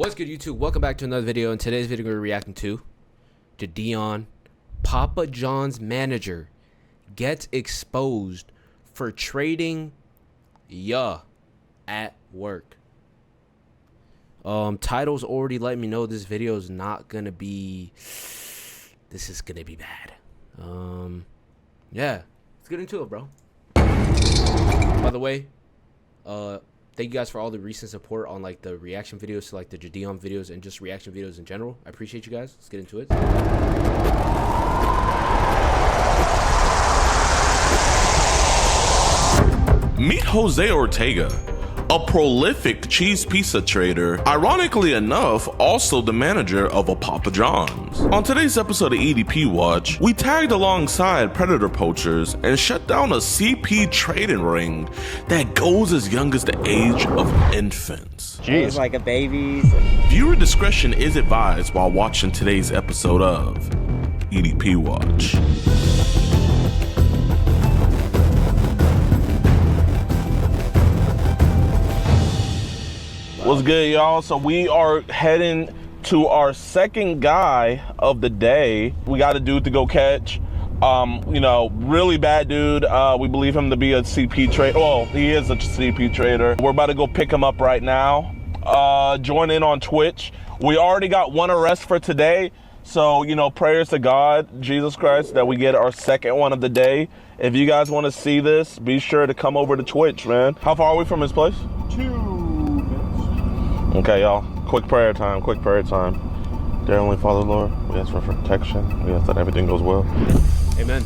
What's good, YouTube? Welcome back to another video. In today's video, we're reacting to JiDion. Papa John's manager gets exposed for trading at work. Titles already let me know this video is not gonna be. This is gonna be bad. Yeah, let's get into it, bro. By the way, thank you guys for all the recent support on like the reaction videos to like the JiDion videos and just reaction videos in general. I appreciate you guys. Let's get into it. Meet Jose Ortega, a prolific cheese pizza trader, ironically enough, also the manager of a Papa John's. On today's episode of EDP Watch, we tagged alongside predator poachers and shut down a CP trading ring that goes as young as the age of infants. Jeez. It was like a baby. Viewer discretion is advised while watching today's episode of EDP Watch. What's good, y'all? So we are heading to our second guy of the day. We got a dude to go catch. You know, really bad dude. We believe him to be a CP trader. Well, he is a CP trader. We're about to go pick him up right now. Join in on Twitch. We already got one arrest for today. So, you know, prayers to God, Jesus Christ, that we get our second one of the day. If you guys want to see this, be sure to come over to Twitch, man. How far are we from his place? 2 minutes. Okay, y'all. Quick prayer time. Quick prayer time. Dear Heavenly Father, Lord, we ask for protection. We ask that everything goes well. Amen.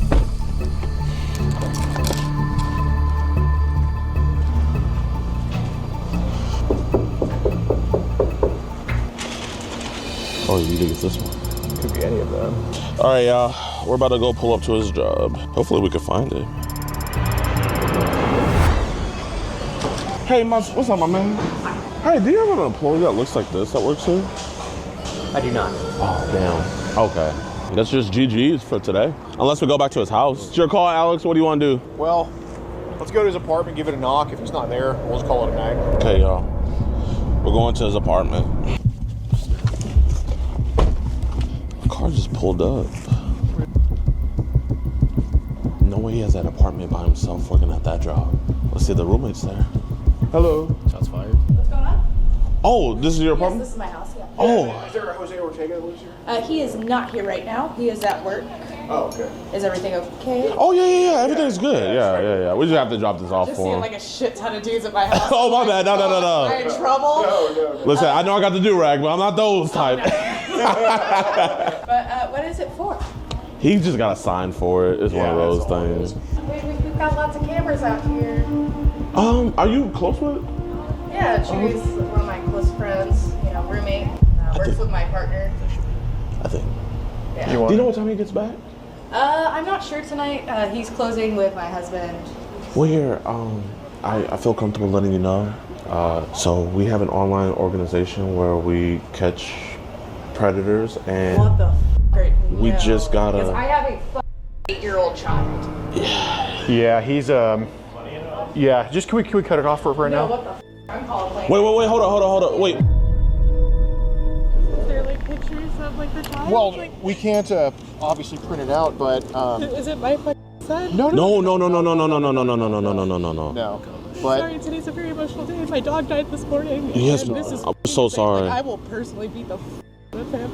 Oh, you think it's this one? Could be any of them. All right, y'all. We're about to go pull up to his job. Hopefully we can find it. Hey, what's up, my man? Hey, do you have an employee that looks like this that works here? I do not. Oh, damn. Okay. That's just GG's for today. Unless we go back to his house. It's your call, Alex. What do you want to do? Well, let's go to his apartment, give it a knock. If he's not there, we'll just call it a night. Okay, y'all. We're going to his apartment. The car just pulled up. No way he has that apartment by himself working at that job. Let's see if the roommate's there. Hello. Shots fired. What's going on? Oh, this is your apartment? Yes, this is my house, yeah. Oh. Is there a Jose Ortega that lives here? He is not here right now. He is at work. Oh, okay. Is everything okay? Oh, yeah. Everything's good. Yeah. We just have to drop this off Just for seeing him. like a shit ton of dudes at my house. Oh, my bad. No. Am I in trouble? No. Listen, I know I got the do-rag, but I'm not those type. But what is it for? He just got a sign for it. It's one of those things. We've got lots of cameras out here. Are you close with it? Yeah, Chewy's one of my close friends, you know, roommate. Works with my partner. I think. Yeah. Do you know what time he gets back? I'm not sure tonight. He's closing with my husband. Well, here, I feel comfortable letting you know. So we have an online organization where we catch predators, and What the f***? we just got Because a. I have a 8-year-old child. Yeah, he's yeah. Just can we cut it off for right No, now? what the f***? I'm calling. Wait, hold on. Wait. Is there like pictures of like the child? Well, like, we can't obviously print it out, but is it my son? no. No. No, but Sorry, today's a very emotional day. My dog died this morning. Yes, and this is I'm so sorry. Like, I will personally beat the f with him.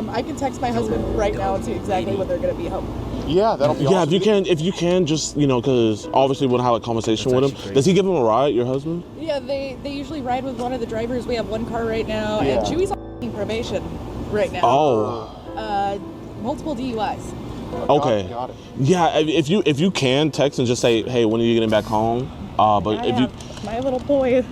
I can text my husband right now and see exactly when they're gonna be home. yeah, that'll be Yeah, awesome. if you can, just because obviously we'll have a conversation with him. Does he give him a ride, your husband? Yeah, they usually ride with one of the drivers. We have one car right now, Yeah. and Chewy's on probation right now. Oh, Multiple DUIs. okay. Got it. Yeah, if you can text and just say, hey, when are you getting back home? But I if you, have my little boy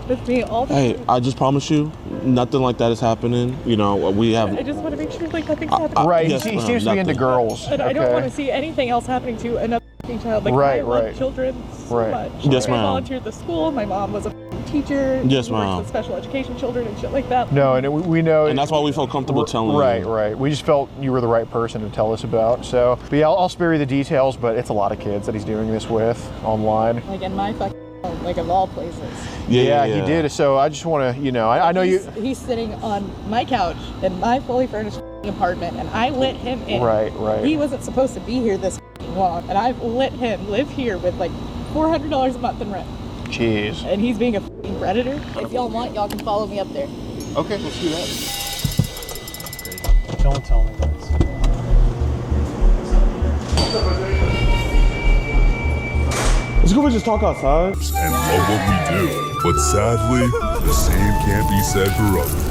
with me all the hey, time. I just promise you, nothing like that is happening. You know, we have. I just want to make sure like nothing's happening. Right, Yes, he ma'am, seems to be into nothing. girls. And I don't okay? want to see anything else happening to another child. Like, Right, I love right. children so Right. much. Yes, Like, I ma'am. volunteered at the school. My mom was a teacher. Yes, She works ma'am. with special education children and shit like that. No, and we know. And that's why we felt comfortable telling you. Right. We just felt you were the right person to tell us about. So, but yeah, I'll spare you the details. But it's a lot of kids that he's doing this with online. Like in my fucking home. like of all places. Yeah, he did. So I just want to, you know, I know He's sitting on my couch in my fully furnished apartment, and I let him in. Right. He wasn't supposed to be here this long, and I've let him live here with like $400 a month in rent. Jeez. And he's being a predator. If y'all want, y'all can follow me up there. Okay, let's do that. Don't tell me this. Let's go and just talk outside. And love what we do, but sadly, the same can't be said for others.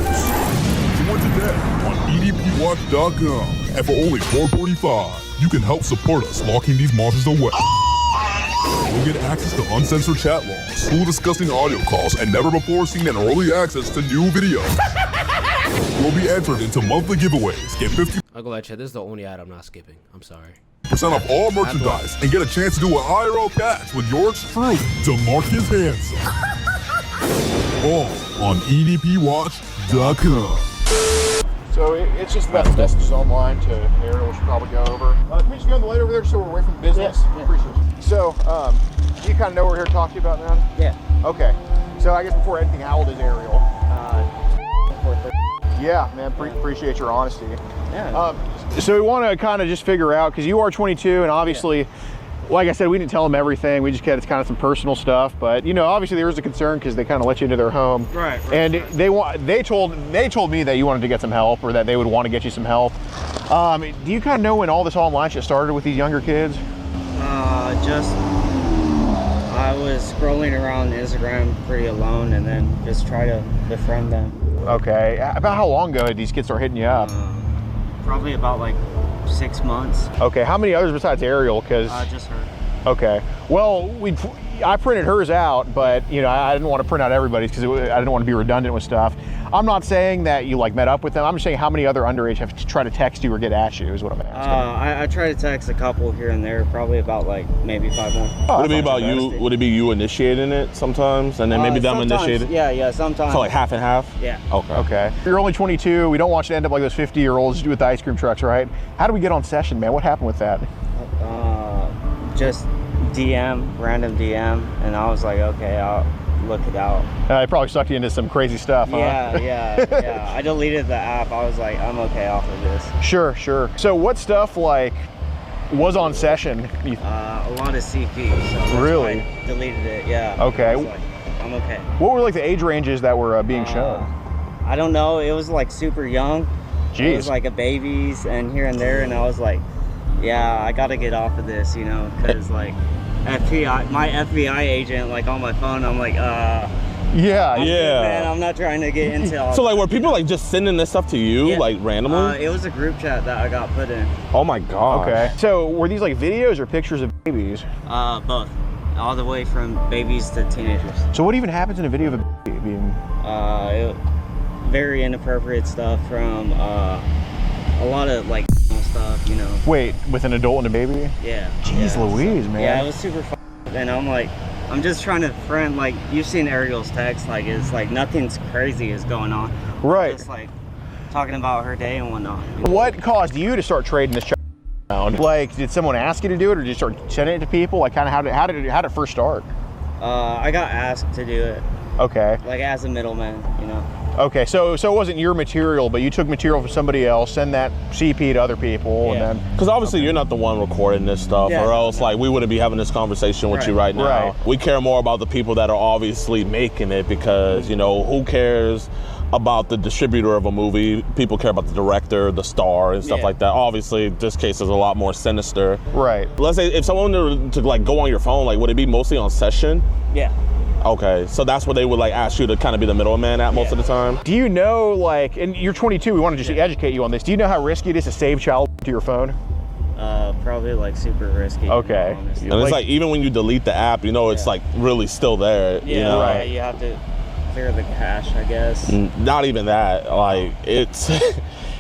Join today on EDPWatch.com, and for only $4.45, you can help support us locking these monsters away. You'll get access to uncensored chat logs, cool disgusting audio calls, and never before seen and early access to new videos. You'll be entered into monthly giveaways. Get 50% I'll go ahead, chat. This is the only ad I'm not skipping. I'm sorry. off all merchandise and get a chance to do an IRL catch with yours truly, DeMarcus Hanson. All on EDPWatch.com. So it's just about the messages online to Ariel, we should probably go over. Can we just go on the light over there so we're away from business? Yeah. Appreciate it. So, you kind of know what we're here to talk to you about, man? Yeah. Okay. So I guess before anything, how old is Ariel? 430. Yeah, man, appreciate your honesty. Yeah. So we want to kind of just figure out, because you are 22, and obviously, like I said, we didn't tell them everything. We just had kind of some personal stuff, but you know, obviously there was a concern because they kind of let you into their home. Right. And they told me that you wanted to get some help, or that they would want to get you some help. Do you kind of know when all this online shit started with these younger kids? I was scrolling around Instagram pretty alone, and then just try to befriend them. Okay. About how long ago did these kids start hitting you up? Probably about like 6 months. Okay. How many others besides Ariel? Because Just her. okay. Well, I printed hers out, but you know, I didn't want to print out everybody's because I didn't want to be redundant with stuff. I'm not saying that you like met up with them. I'm just saying how many other underage have tried to text you or get at you is what I'm asking. I try to text a couple here and there, probably about like maybe 5 more. Oh, Would it be that's not about too you? bad. Would it be you initiating it sometimes, and then maybe them Sometimes, initiating? Yeah, sometimes. So like half and half. Yeah. Okay. Okay. You're only 22. We don't want you to end up like those 50-year-olds with the ice cream trucks, right? How do we get on session, man? What happened with that? Just random DM, and I was like, okay, I'll look it out. It probably sucked you into some crazy stuff, huh? Yeah. I deleted the app. I was like, I'm okay off of this. Sure. So what stuff like was on session? A lot of CP. So that's Really? why I deleted it. Yeah. Okay. I was like, I'm okay. What were like the age ranges that were being shown? I don't know. It was like super young. Jeez. It was like a babies and here and there, and I was like, yeah, I got to get off of this, you know, because like my FBI agent, like on my phone, I'm like, Yeah. man, I'm not trying to get into all So like, were people like just sending this stuff to you, Yeah. like randomly? It was a group chat that I got put in. Oh my god. Okay. So were these like videos or pictures of babies? Both. All the way from babies to teenagers. So what even happens in a video of a baby being? Very inappropriate stuff from a lot of like stuff, you know. Wait, with an adult and a baby? Yeah. Jeez yeah. Louise, man. Yeah, it was super fun. And I'm like, I'm just trying to friend, like, you've seen Ariel's text, like, it's like nothing's crazy is going on. Right. Just like talking about her day and whatnot. You know? What caused you to start trading this around? Like, did someone ask you to do it, or did you start sending it to people? Like, kind of how did it first start? I got asked to do it, Okay. like as a middleman, you know. Okay, so it wasn't your material, but you took material from somebody else, send that CP to other people, Yeah. and then Because obviously you're not the one recording this stuff, Yeah, or no, else like we wouldn't be having this conversation with you right now. Right. We care more about the people that are obviously making it, because you know, who cares about the distributor of a movie? People care about the director, the star, and stuff Yeah. like that. Obviously, this case is a lot more sinister. right. Let's say if someone were to like go on your phone, like would it be mostly on session? Yeah. Okay, so that's where they would like ask you to kind of be the middleman at most of the time. Do you know, like, and you're 22, we want to just educate you on this. Do you know how risky it is to save child to your phone? Probably like super risky. Okay. To be honest. And it's like even when you delete the app, you know, it's like really still there. Yeah, you know? right. You have to clear the cache, I guess. Not even that. Like it's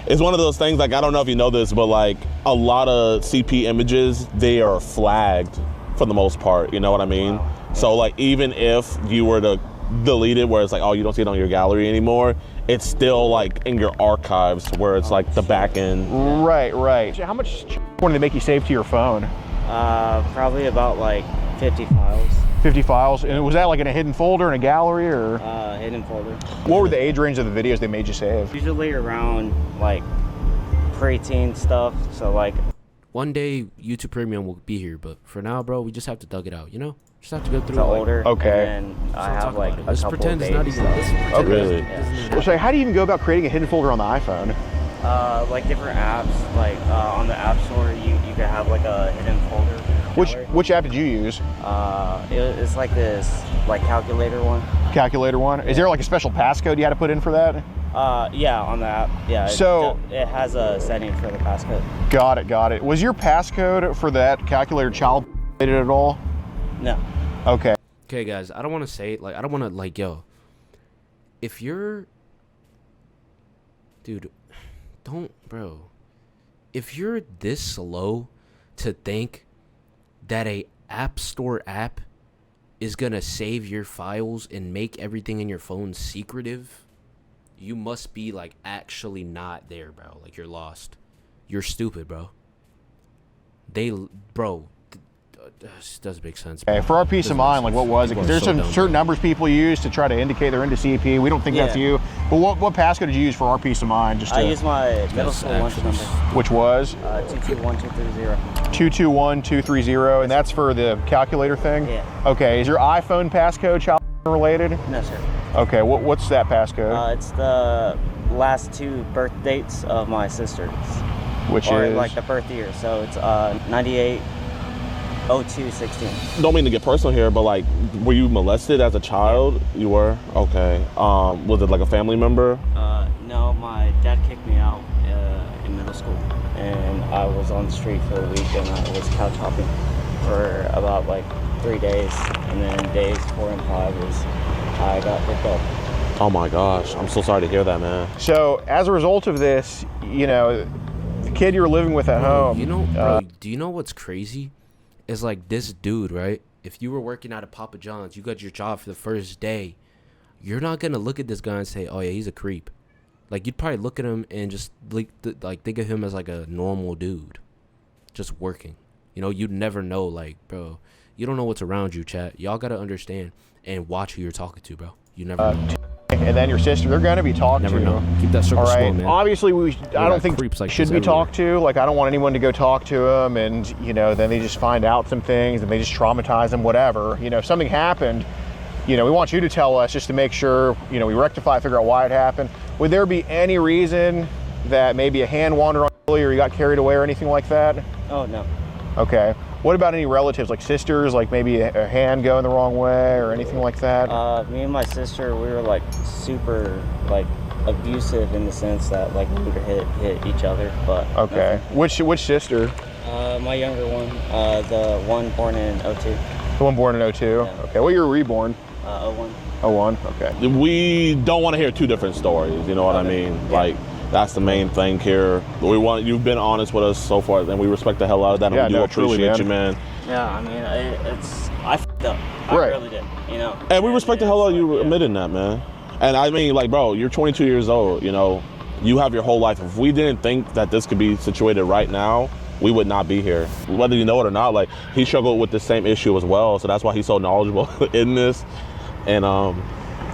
it's one of those things. Like I don't know if you know this, but like a lot of CP images, they are flagged for the most part. You know what I mean? Wow. So like even if you were to delete it, where it's like, oh, you don't see it on your gallery anymore, it's still like in your archives where it's like the back end. Right. How much wanted to make you save to your phone? Probably about like 50 files. 50 files. And was that like in a hidden folder in a gallery or? Hidden folder. What were the age range of the videos they made you save? Usually around like preteen stuff. So like One day YouTube Premium will be here, but for now, bro, we just have to dug it out, you know? Just have to go through the like, older. Okay. And then I Let's have talk like about it. a Let's couple pretend of it's not baby even. stuff. Let's pretend Really? it's- Well, so how do you even go about creating a hidden folder on the iPhone? Like different apps, like on the App Store, you can have like a hidden folder. gallery. Which app did you use? It's like this like calculator one. Calculator one? Is there like a special passcode you had to put in for that? Yeah, on the app. Yeah. So- it has a setting for the passcode. Got it, got it. Was your passcode for that calculator child related at all? No. Okay. Okay, guys, I don't want to say it. Like, I don't want to, like, yo. If you're. Dude, don't, bro. If you're this slow to think that a App Store app is going to save your files and make everything in your phone secretive, you must be, like, actually not there, bro. Like, you're lost. You're stupid, bro. Bro. This does make sense. Okay, for our peace of mind, like what was it? Because there's some certain numbers people use to try to indicate they're into CP. We don't think that's you. But what passcode did you use for our peace of mind? Just I use my middle school lunch number. Which was? 221230. 221230, and that's for the calculator thing? Yeah. Okay, is your iPhone passcode child related? No, sir. Okay, what's that passcode? It's the last two birth dates of my sisters. Which or is? like the birth year. So it's 98/02/16. Don't mean to get personal here, but like, were you molested as a child? You were? Okay. Was it like a family member? No, my dad kicked me out in middle school, and I was on the street for a week, and I was couch hopping for about like 3 days, and then days 4 and 5 was I got picked up. Oh my gosh, I'm so sorry to hear that, man. So as a result of this, you know, the kid you're living with at home. You know, bro, do you know what's crazy? It's like this dude, right? If you were working at a Papa John's, you got your job for the first day, you're not gonna look at this guy and say, "Oh yeah, he's a creep." Like you'd probably look at him and just like think of him as like a normal dude, just working. You know, you'd never know. Like, bro, you don't know what's around you, chat. Y'all gotta understand and watch who you're talking to, bro. You never know. And then your sister, they're going to be talked Never to. know. Keep that circle All right. small, man. Obviously, I don't think creeps like should this be everywhere. talked to. Like, I don't want anyone to go talk to them, and you know, then they just find out some things, and they just traumatize them. Whatever. You know, if something happened, you know, we want you to tell us just to make sure, you know, we rectify, figure out why it happened. Would there be any reason that maybe a hand wandered on you, or you got carried away, or anything like that? Oh no. Okay. What about any relatives, like sisters, like maybe a hand going the wrong way or anything like that? Me and my sister, we were like super like abusive in the sense that like we would hit each other, but Okay. Which sister? my younger one, the one born in 02. The one born in 02? Yeah. Okay. What year were you born? 01. 01? Okay. We don't want to hear two different stories, you know what I mean? Like, that's the main thing here. You've been honest with us so far, and we respect the hell out of that, and Yeah, we do no, truly, appreciate you, man. Yeah, I mean, I f***ed up. I Right. really did, you know. And we respect the hell out of you Yeah. admitting that, man. And I mean, like, bro, you're 22 years old, you know, you have your whole life. If we didn't think that this could be situated right now, we would not be here. Whether you know it or not, like, he struggled with the same issue as well, so that's why he's so knowledgeable in this. And,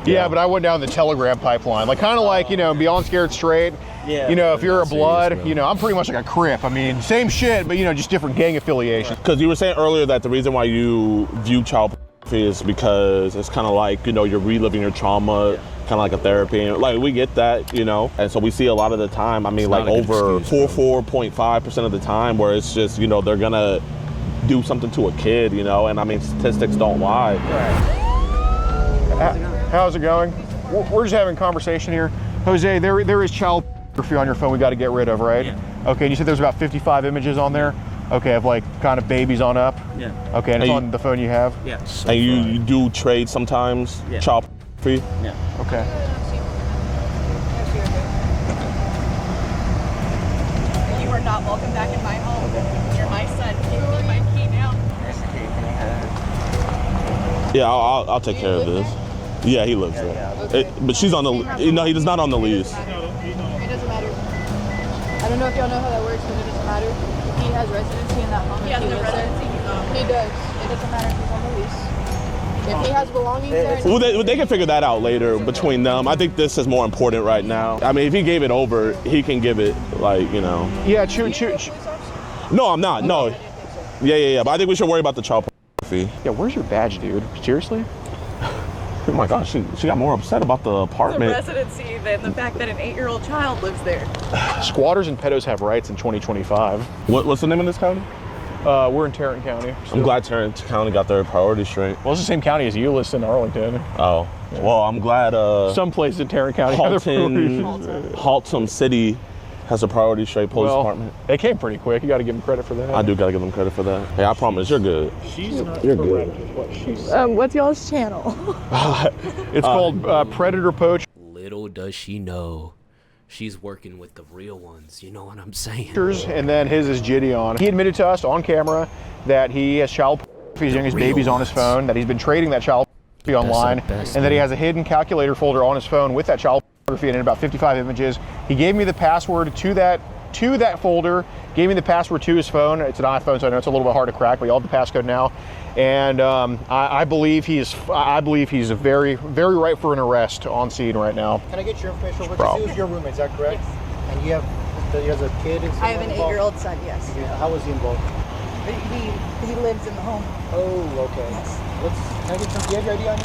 Yeah, but I went down the Telegram pipeline, like kind of like, you know, Beyond Scared Straight. Yeah. You know, if you're a Serious, blood, bro. you know, I'm pretty much like a Crip. I mean, same shit, but you know, just different gang affiliation. because you were saying earlier that the reason why you view child pornography is because it's kind of like, you know, you're reliving your trauma, kind of like a therapy. And like, we get that, you know, and so we see a lot of the time, I mean, It's like not a good over excuse, 4.5% of the time where it's just, you know, they're gonna do something to a kid, you know, and I mean, statistics don't lie. How's it going? We're just having a conversation here. Jose, there is child pornography on your phone we got to get rid of, right? Yeah. Okay, and you said there's about 55 images on there? Okay, of like kind of babies on up? Yeah. Okay, and it's Hey, on the phone you have? Yeah. And you do trade sometimes, Yeah. child pornography? Yeah. Okay. You are not welcome back in my home. You're my son. Give me my key now. Yeah, I'll take care of this. Yeah, he lives there. But she's on the, no, he is not on the lease. It doesn't matter. I don't know if y'all know how that works, but it doesn't matter. If he has residency in that home, He has if no lives there, residency. He does. It doesn't matter if he's on the lease. If he has belongings there, Well, they can figure that out later between them. I think this is more important right now. I mean, if he gave it over, he can give it, like, you know. Yeah, No, I'm not. No. Yeah. But I think we should worry about the child pornography. Yeah, where's your badge, dude? Seriously? Oh my gosh, she got more upset about the apartment. The residency than the fact that an 8-year-old child lives there. Squatters and pedos have rights in 2025. What's the name of this county? We're in Tarrant County. I'm glad Tarrant County got their priorities straight. Well, it's the same county as Euless and Arlington. Oh, well, I'm glad Some places in Tarrant County have their priorities. Haltom City has a priority straight police department. They came pretty quick. You got to give them credit for that. I do got to give them credit for that. Hey, I promise, you're good. You're good. What's y'all's channel? It's called Predator Poach. Little does she know, she's working with the real ones. You know what I'm saying? And then his is JiDion. He admitted to us on camera that he has child pornography, he's doing his babies on his phone, that he's been trading that child pornography online, and that he has a hidden calculator folder on his phone with that child pornography and in about 55 images. He gave me the password to that folder, gave me the password to his phone. It's an iPhone, so I know it's a little bit hard to crack, but y'all have the passcode now. And I believe he's very, very ripe for an arrest on scene right now. Can I get your information over? He was your roommate, is that correct? Yes. And he has a kid? I have an 8-year-old son, yes. How was he involved? He lives in the home. Oh, okay. Yes. Can I get some? Do you have your ID on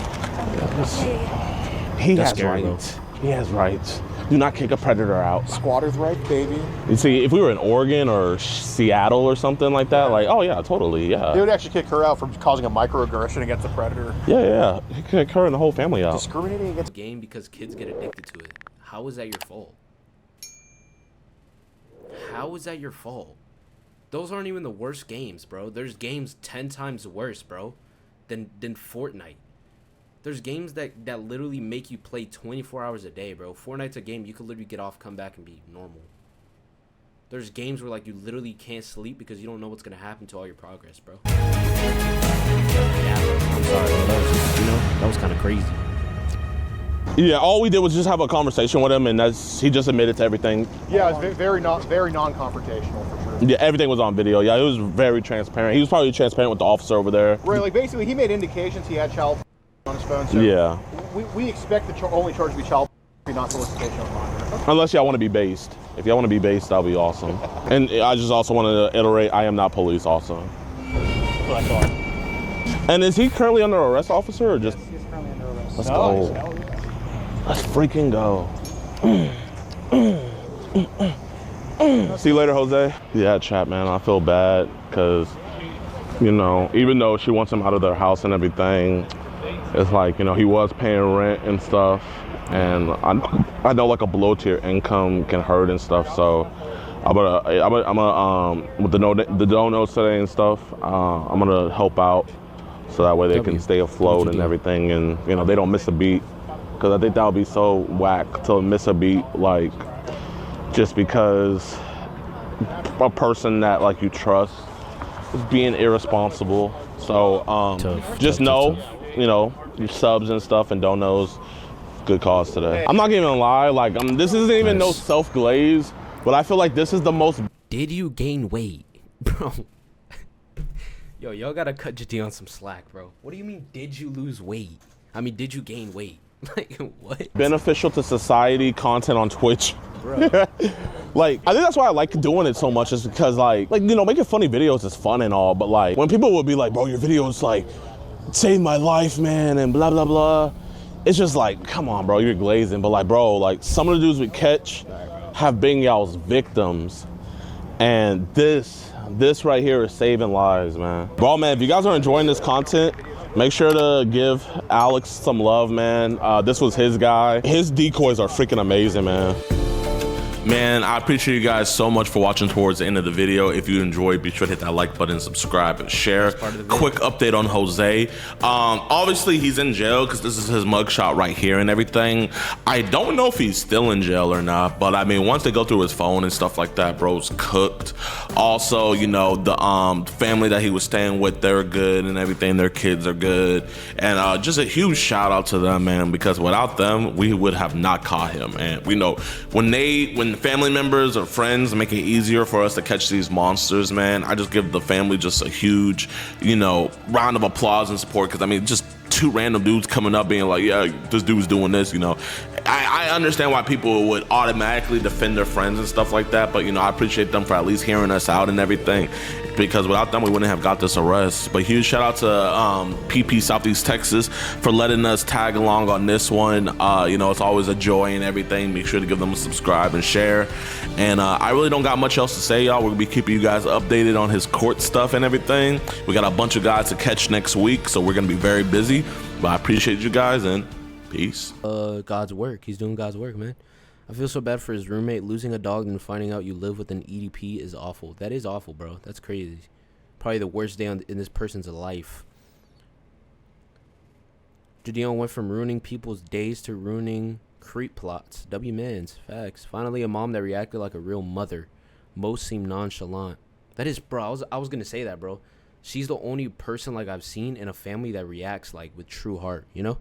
you? He has scary, rights. He has rights. Do not kick a predator out. Squatter's right, baby. You see, if we were in Oregon or Seattle or something like that, like, oh yeah, totally, yeah. They would actually kick her out for causing a microaggression against the predator. Yeah. He kick her and the whole family out. Discriminating against Game because kids get addicted to it. How is that your fault? How is that your fault? Those aren't even the worst games, bro. There's games 10 times worse, bro, than Fortnite. There's games that literally make you play 24 hours a day, bro. Fortnite's a game you could literally get off, come back, and be normal. There's games where, like, you literally can't sleep because you don't know what's going to happen to all your progress, bro. Yeah, I'm sorry, bro. That was just, that was kind of crazy. Yeah, all we did was just have a conversation with him, and he just admitted to everything. Yeah, it was very non-confrontational for sure. Yeah, everything was on video. Yeah, it was very transparent. He was probably transparent with the officer over there. Right, like basically he made indications he had child on his phone. So yeah. We expect the only charge to be child, not solicitation of minor. Unless y'all want to be based. If y'all want to be based, that'll be awesome. And I just also want to iterate, I am not police also. That's what I thought. And is he currently under arrest, officer, or just? Yes, he's currently under arrest. Let's go. Let's freaking go. See you later, Jose. Yeah, chat, man. I feel bad because, even though she wants him out of their house and everything, it's like, he was paying rent and stuff. And I know like a below tier income can hurt and stuff. So I'm gonna with the donos today and stuff, I'm gonna help out so that way they can stay afloat and everything, and they don't miss a beat. Because I think that would be so whack to miss a beat, like, just because a person that, like, you trust is being irresponsible. So, just know, your subs and stuff and donos, good cause today. I'm not gonna even lie, like, this isn't even no self-glaze, but I feel like this is the most... Did you gain weight? Bro. Yo, y'all gotta cut JiDion some slack, bro. What do you mean, did you lose weight? I mean, did you gain weight? Like, what? Beneficial to society content on Twitch. Bro. Like, I think that's why I like doing it so much, is because, like, making funny videos is fun and all, but, like, when people would be like, bro, your videos, like, saved my life, man, and blah, blah, blah, it's just like, come on, bro, you're glazing. But, like, bro, like, some of the dudes we catch have been y'all's victims, and this right here is saving lives, man. Bro, man, if you guys are enjoying this content, make sure to give Alex some love, man. This was his guy. His decoys are freaking amazing, man. Man, I appreciate you guys so much for watching towards the end of the video. If you enjoyed, be sure to hit that like button, subscribe, and share. Quick update on Jose. Obviously, he's in jail because this is his mugshot right here and everything. I don't know if he's still in jail or not, but I mean, once they go through his phone and stuff like that, bro's cooked. Also, the family that he was staying with, they're good and everything. Their kids are good. And just a huge shout out to them, man, because without them, we would have not caught him. And we know when family members or friends make it easier for us to catch these monsters, man, I just give the family just a huge, round of applause and support, because I mean, just two random dudes coming up being like, yeah, this dude's doing this, you know. I understand why people would automatically defend their friends and stuff like that, but, you know, I appreciate them for at least hearing us out and everything, because without them, we wouldn't have got this arrest. But huge shout out to PP Southeast Texas for letting us tag along on this one. You know, it's always a joy and everything. Make sure to give them a subscribe and share. And I really don't got much else to say, y'all. We're gonna be keeping you guys updated on his court stuff and everything. We got a bunch of guys to catch next week, so we're gonna be very busy. But I appreciate you guys, and peace. God's work. He's doing God's work, man. I feel so bad for his roommate. Losing a dog and finding out you live with an EDP is awful. That is awful, bro. That's crazy. Probably the worst day in this person's life. JiDion went from ruining people's days to ruining creep plots. W-mans. Facts. Finally, a mom that reacted like a real mother. Most seem nonchalant. That is, bro. I was gonna say that, bro. She's the only person like I've seen in a family that reacts like with true heart, you know?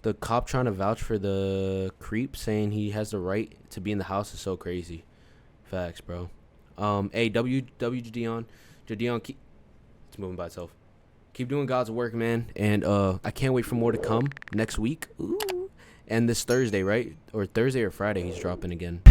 The cop trying to vouch for the creep saying he has the right to be in the house is so crazy. Facts, bro. Hey, JiDion. JiDion, it's moving by itself. Keep doing God's work, man. And I can't wait for more to come next week. Ooh. And this Thursday, right? Or Thursday or Friday, he's dropping again.